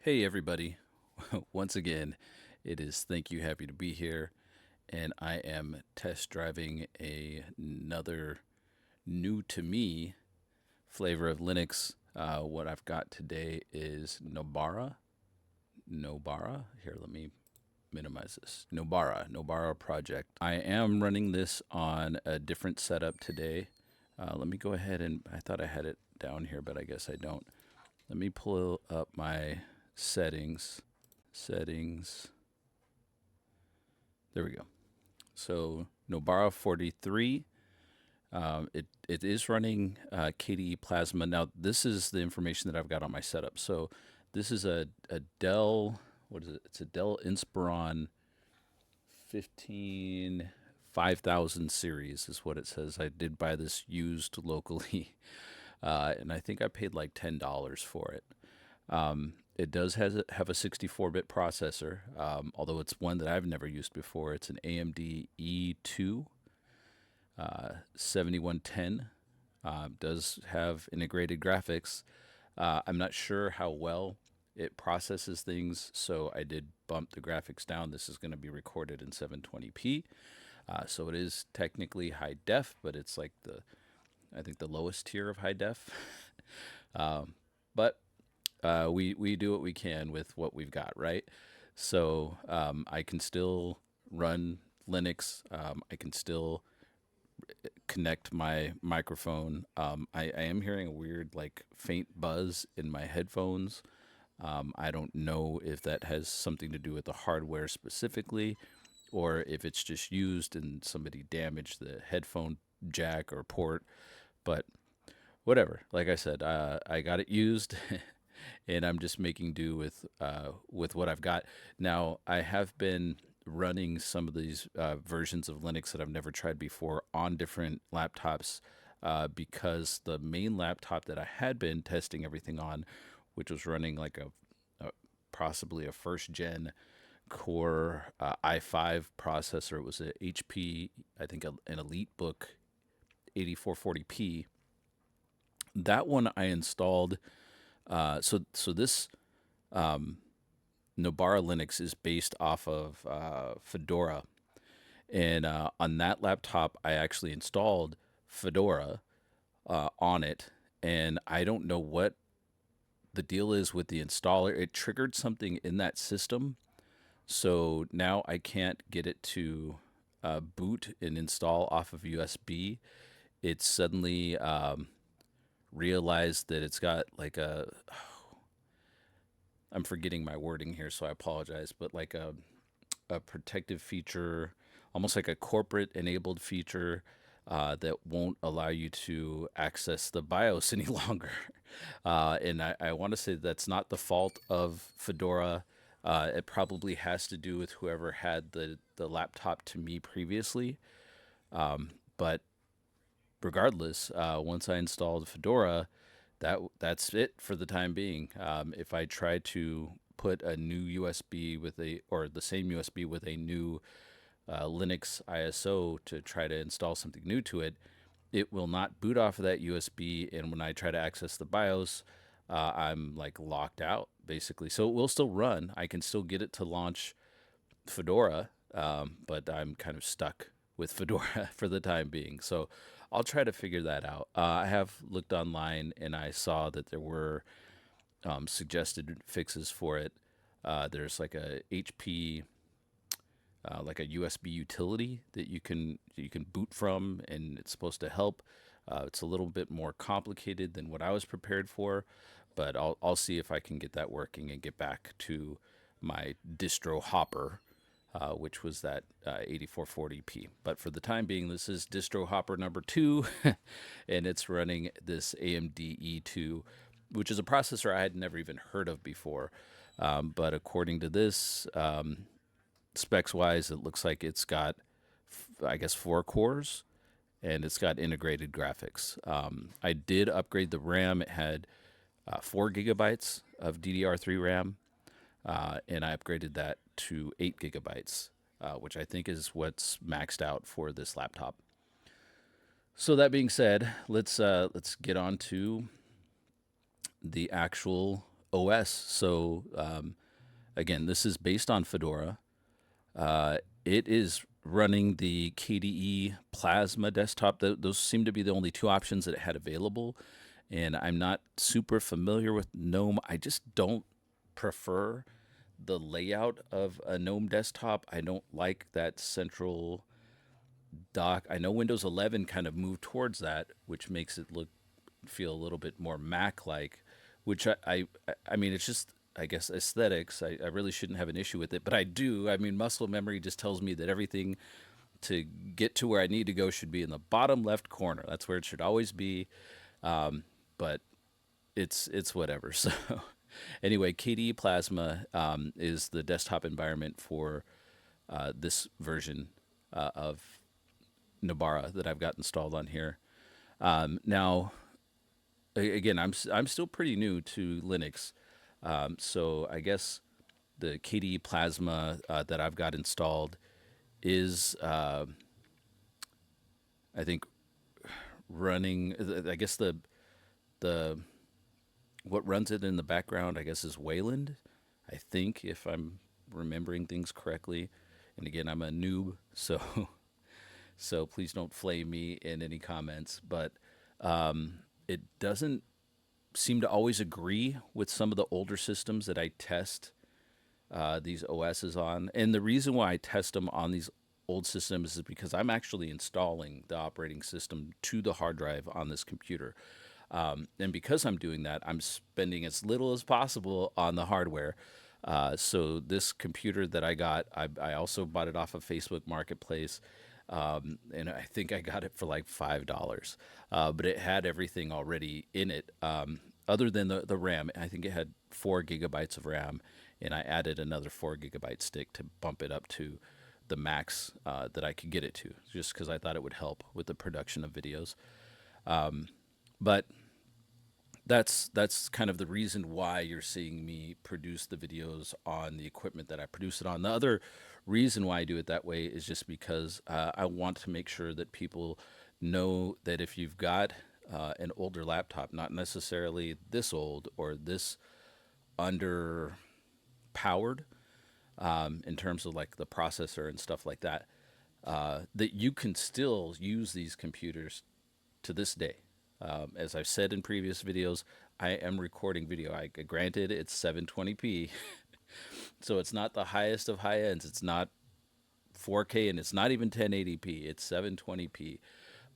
Hey everybody, once again, it is thank you, happy to be here, and I am test driving another new to me flavor of Linux. What I've got today is Nobara. Nobara. Here, let me minimize this. Nobara project. I am running this on a different setup today. Let me go ahead and I thought I had it down here, but I guess I don't. Let me pull up my settings. Settings. There we go. So Nobara 43. It is running KDE Plasma. Now this is the information that I've got on my setup. So this is a Dell. What is it? It's a Dell Inspiron 15 5000 series is what it says. I did buy this used locally, and I think I paid like $10 for it. It does have a 64-bit processor, although it's one that I've never used before. It's an AMD E2 7110. Does have integrated graphics. I'm not sure how well it processes things, so I did bump the graphics down. This is going to be recorded in 720p, so it is technically high def, but it's like I think the lowest tier of high def. But we do what we can with what we've got, right? So I can still run Linux. I can still connect my microphone. I am hearing a weird, like, faint buzz in my headphones. I don't know if that has something to do with the hardware specifically, or if it's just used and somebody damaged the headphone jack or port. But whatever. Like I said, I got it used, and I'm just making do with what I've got. Now I have been running some of these versions of Linux that I've never tried before on different laptops because the main laptop that I had been testing everything on, which was running like a possibly a first gen Core i5 processor. It was a HP, I think, an EliteBook 8440p. That one I installed. So this Nobara Linux is based off of Fedora, and on that laptop I actually installed Fedora on it, and I don't know what the deal is with the installer. It triggered something in that system, so now I can't get it to boot and install off of USB. It suddenly realized that it's got like I'm forgetting my wording here, so I apologize, but like a protective feature, almost like a corporate enabled feature that won't allow you to access the BIOS any longer. And I want to say that's not the fault of Fedora. It probably has to do with whoever had the laptop to me previously. But regardless, once I installed Fedora, that's it for the time being. If I try to put a new USB with or the same USB with a new Linux ISO to try to install something new to it, it will not boot off of that USB. And when I try to access the BIOS, I'm like locked out basically. So it will still run. I can still get it to launch Fedora, but I'm kind of stuck with Fedora for the time being. So I'll try to figure that out. I have looked online and I saw that there were suggested fixes for it. There's like a HP, like a USB utility that you can boot from, and it's supposed to help. It's a little bit more complicated than what I was prepared for, but I'll see if I can get that working and get back to my distro hopper, which was that 8440p. But for the time being, this is distro hopper number 2, and it's running this AMD E2, which is a processor I had never even heard of before. But according to this, specs wise, it looks like it's got, I guess, 4 cores, and it's got integrated graphics. I did upgrade the RAM. It had 4 gigabytes of DDR3 RAM, and I upgraded that to 8 gigabytes, which I think is what's maxed out for this laptop. So that being said, let's get on to the actual OS. So again, this is based on Fedora. It is running the KDE Plasma desktop. Those seem to be the only two options that it had available. And I'm not super familiar with GNOME. I just don't prefer the layout of a GNOME desktop. I don't like that central dock. I know Windows 11 kind of moved towards that, which makes it feel a little bit more Mac-like, which I mean, it's just, I guess, aesthetics. I really shouldn't have an issue with it, but I do. I mean, muscle memory just tells me that everything to get to where I need to go should be in the bottom left corner. That's where it should always be. But it's whatever. So anyway, KDE Plasma is the desktop environment for this version of Nobara that I've got installed on here. Now, again, I'm still pretty new to Linux, so I guess the KDE Plasma that I've got installed is, I think, running. I guess the what runs it in the background, I guess, is Wayland. I think, if I'm remembering things correctly. And again, I'm a noob, so so please don't flame me in any comments. But it doesn't seem to always agree with some of the older systems that I test these OSs on. And the reason why I test them on these old systems is because I'm actually installing the operating system to the hard drive on this computer. And because I'm doing that, I'm spending as little as possible on the hardware. So this computer that I got, I also bought it off of Facebook Marketplace. And I think I got it for like $5. But it had everything already in it, other than the RAM. I think it had 4 GB of RAM, and I added another 4 GB stick to bump it up to the max that I could get it to, just because I thought it would help with the production of videos. But that's kind of the reason why you're seeing me produce the videos on the equipment that I produce it on. The other reason why I do it that way is just because I want to make sure that people know that if you've got an older laptop, not necessarily this old or this under powered, in terms of like the processor and stuff like that, that you can still use these computers to this day. As I've said in previous videos, I am recording video. Granted, it's 720p, so it's not the highest of high ends. It's not 4K, and it's not even 1080p. It's 720p.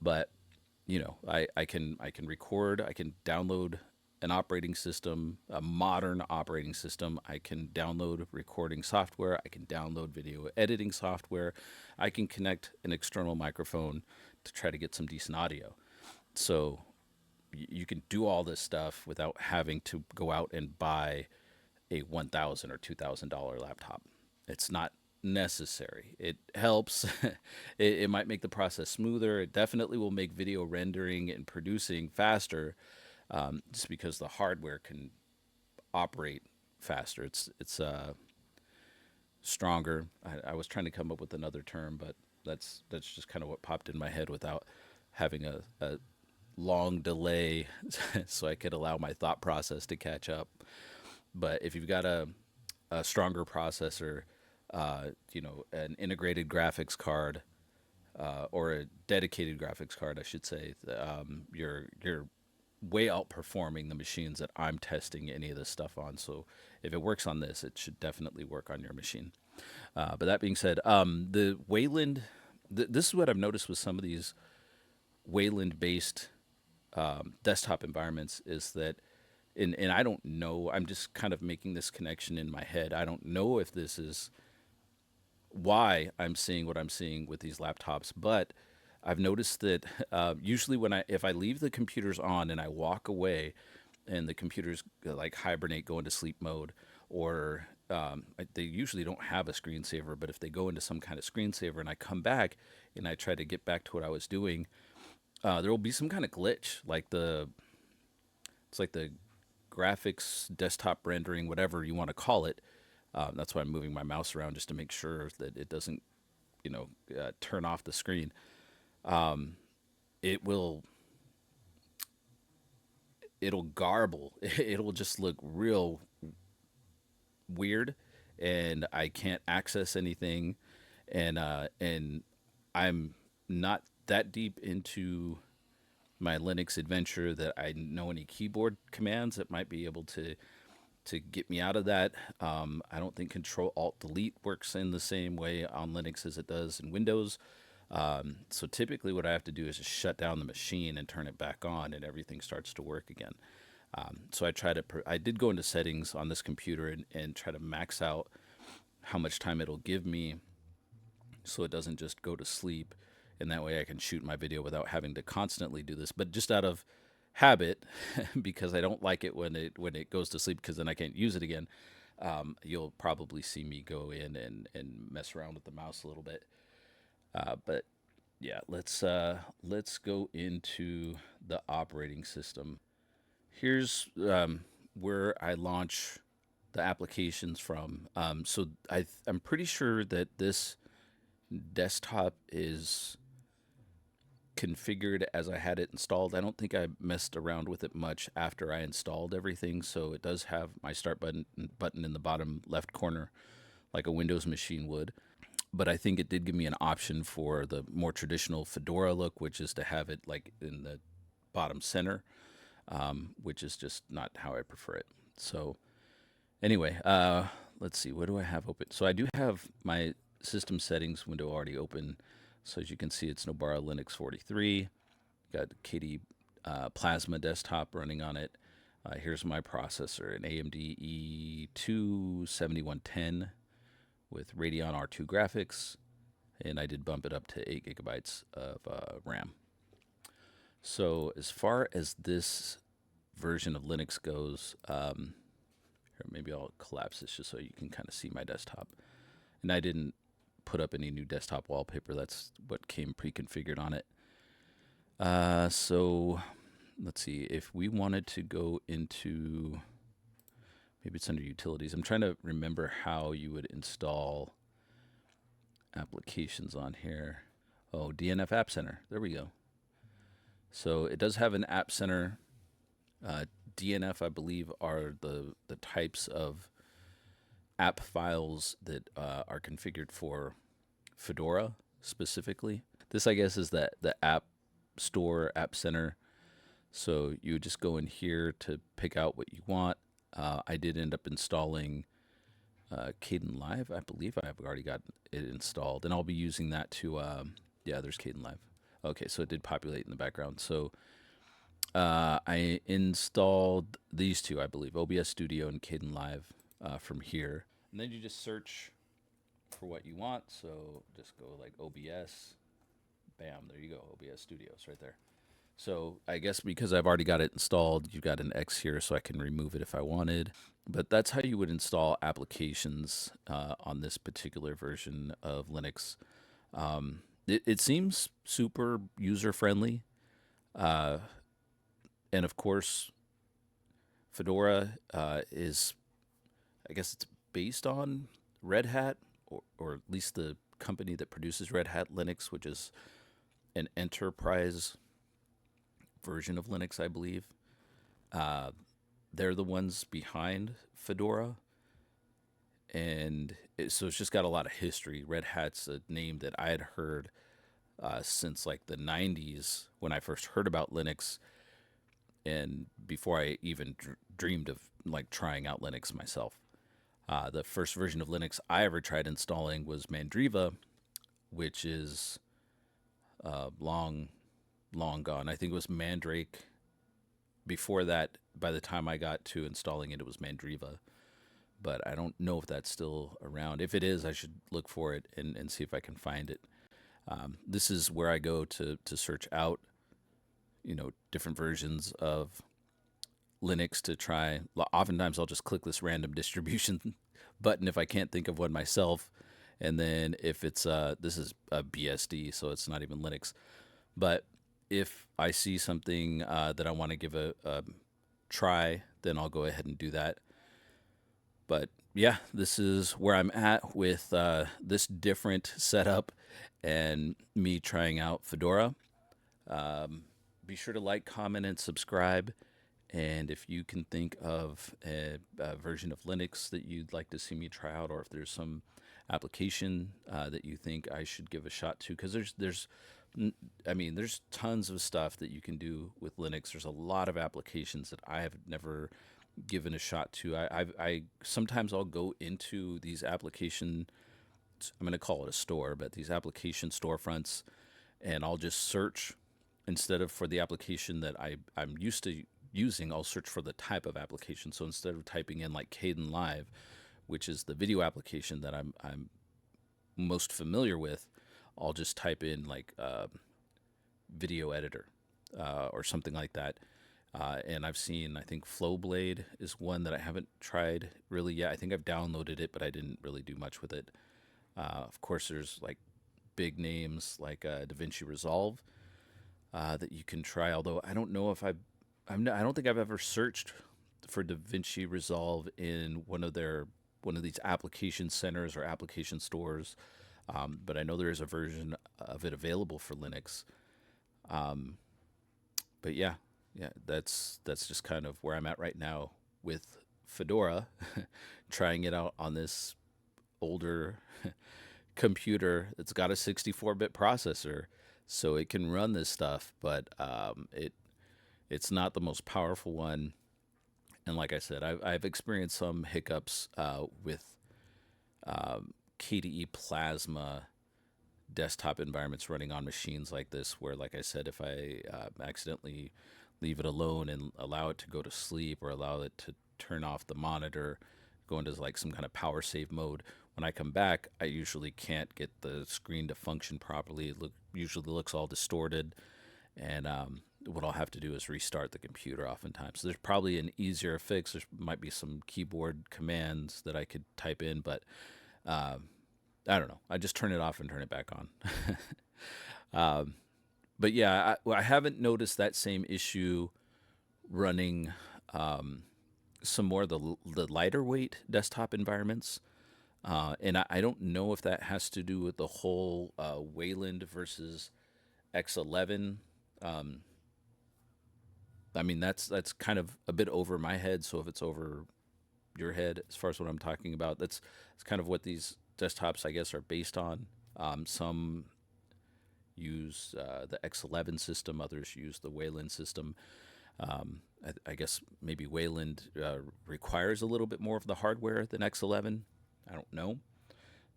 But I can record. I can download an operating system, a modern operating system. I can download recording software. I can download video editing software. I can connect an external microphone to try to get some decent audio. So you can do all this stuff without having to go out and buy a $1,000 or $2,000 laptop. It's not necessary. It helps. It might make the process smoother. It definitely will make video rendering and producing faster, just because the hardware can operate faster. It's stronger. I was trying to come up with another term, but that's just kind of what popped in my head without having a long delay so I could allow my thought process to catch up. But if you've got a stronger processor, an integrated graphics card, or a dedicated graphics card, I should say, you're way outperforming the machines that I'm testing any of this stuff on. So if it works on this, it should definitely work on your machine. But that being said, the Wayland, this is what I've noticed with some of these Wayland-based desktop environments is that, and I don't know, I'm just kind of making this connection in my head. I don't know if this is why I'm seeing what I'm seeing with these laptops, but I've noticed that usually if I leave the computers on and I walk away and the computers like hibernate, go into sleep mode, or they usually don't have a screensaver, but if they go into some kind of screensaver and I come back and I try to get back to what I was doing, there will be some kind of glitch, it's like the graphics, desktop rendering, whatever you want to call it. That's why I'm moving my mouse around, just to make sure that it doesn't, turn off the screen. It will, it'll garble. It'll just look real weird, and I can't access anything, and I'm not that deep into my Linux adventure that I know any keyboard commands that might be able to get me out of that. I don't think Control Alt Delete works in the same way on Linux as it does in Windows. So typically, what I have to do is just shut down the machine and turn it back on, and everything starts to work again. So I did go into settings on this computer and try to max out how much time it'll give me so it doesn't just go to sleep. And that way I can shoot my video without having to constantly do this. But just out of habit, because I don't like it when it goes to sleep, because then I can't use it again. You'll probably see me go in and mess around with the mouse a little bit. But yeah, let's go into the operating system. Here's where I launch the applications from. I'm pretty sure that this desktop is configured as I had it installed. I don't think I messed around with it much after I installed everything. So it does have my start button in the bottom left corner, like a Windows machine would. But I think it did give me an option for the more traditional Fedora look, which is to have it like in the bottom center, which is just not how I prefer it. So anyway, let's see, what do I have open? So I do have my system settings window already open. So as you can see, it's Nobara Linux 43. Got KD Plasma desktop running on it. Here's my processor, an AMD E2 7110 with Radeon R2 graphics, and I did bump it up to 8 gigabytes of RAM. So as far as this version of Linux goes, here, maybe I'll collapse this just so you can kind of see my desktop. And I didn't put up any new desktop wallpaper. That's what came pre-configured on it. So let's see, if we wanted to go into, maybe it's under utilities. I'm trying to remember how you would install applications on here. Oh, DNF App Center. There we go. So it does have an App Center. DNF, I believe, are the types of app files that are configured for Fedora specifically. This, I guess, is the App Store, App Center. So you would just go in here to pick out what you want. I did end up installing Kdenlive. I believe I've already got it installed, and I'll be using that to, yeah, there's Kdenlive. Okay, so it did populate in the background. So I installed these two, I believe, OBS Studio and Kdenlive from here. And then you just search for what you want. So just go like OBS. Bam, there you go, OBS Studios right there. So I guess because I've already got it installed, you've got an X here so I can remove it if I wanted. But that's how you would install applications on this particular version of Linux. It seems super user-friendly. And of course, Fedora is, I guess it's based on Red Hat, or at least the company that produces Red Hat Linux, which is an enterprise version of Linux, I believe. They're the ones behind Fedora. And so it's just got a lot of history. Red Hat's a name that I had heard since like the 90s when I first heard about Linux, and before I even dreamed of like trying out Linux myself. The first version of Linux I ever tried installing was Mandriva, which is long gone. I think it was Mandrake. Before that, by the time I got to installing it, it was Mandriva. But I don't know if that's still around. If it is, I should look for it and see if I can find it. This is where I go to search out, different versions of Linux to try. Oftentimes I'll just click this random distribution button if I can't think of one myself. And then if it's, this is a BSD, so it's not even Linux. But if I see something that I want to give a try, then I'll go ahead and do that. But yeah, this is where I'm at with this different setup and me trying out Fedora. Be sure to like, comment, and subscribe. And if you can think of a version of Linux that you'd like to see me try out, or if there's some application that you think I should give a shot to, because I mean, there's tons of stuff that you can do with Linux. There's a lot of applications that I have never given a shot to. I sometimes I'll go into these application, I'm going to call it a store, but these application storefronts, and I'll just search instead of for the application that I'm used to using. I'll search for the type of application. So instead of typing in like Kdenlive, which is the video application that I'm most familiar with, I'll just type in like video editor or something like that. And I've seen, I think Flowblade is one that I haven't tried really yet. I think I've downloaded it, but I didn't really do much with it. Of course, there's like big names like DaVinci Resolve that you can try. Although I don't know if I don't think I've ever searched for DaVinci Resolve in one of these application centers or application stores. But I know there is a version of it available for Linux. But yeah, that's just kind of where I'm at right now with Fedora, trying it out on this older computer. It's got a 64-bit processor, so it can run this stuff, but it's not the most powerful one. And like I said, I've experienced some hiccups with KDE Plasma desktop environments running on machines like this, where, like I said, if I accidentally leave it alone and allow it to go to sleep, or allow it to turn off the monitor, go into like some kind of power save mode, when I come back, I usually can't get the screen to function properly. It usually looks all distorted, and what I'll have to do is restart the computer oftentimes. So there's probably an easier fix. There might be some keyboard commands that I could type in, but I don't know. I just turn it off and turn it back on. But yeah, I haven't noticed that same issue running some more of the lighter weight desktop environments. And I don't know if that has to do with the whole Wayland versus X11. I mean, that's kind of a bit over my head. So if it's over your head, as far as what I'm talking about, that's kind of what these desktops, I guess, are based on. Some use the X11 system, others use the Wayland system. I guess maybe Wayland requires a little bit more of the hardware than X11. I don't know.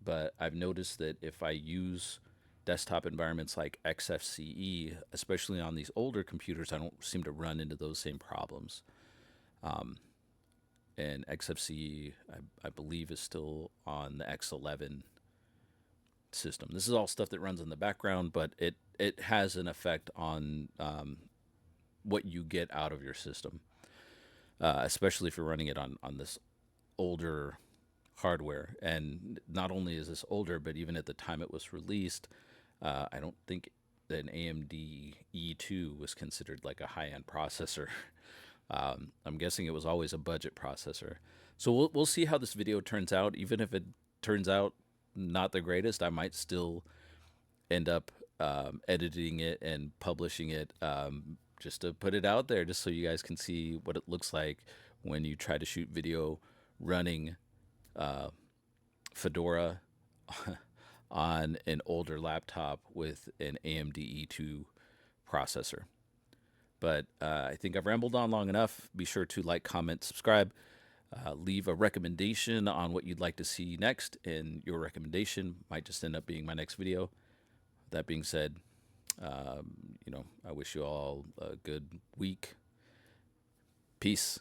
But I've noticed that if I use desktop environments like XFCE, especially on these older computers, I don't seem to run into those same problems. And XFCE, I believe, is still on the X11 system. This is all stuff that runs in the background, but it has an effect on what you get out of your system, especially if you're running it on this older hardware. And not only is this older, but even at the time it was released, I don't think that an AMD E2 was considered like a high-end processor. I'm guessing it was always a budget processor. So we'll see how this video turns out. Even if it turns out not the greatest, I might still end up editing it and publishing it, just to put it out there, just so you guys can see what it looks like when you try to shoot video running Fedora on an older laptop with an AMD E2 processor. But I think I've rambled on long enough. Be sure to like, comment, subscribe. Leave a recommendation on what you'd like to see next, and your recommendation might just end up being my next video. That being said, I wish you all a good week. Peace.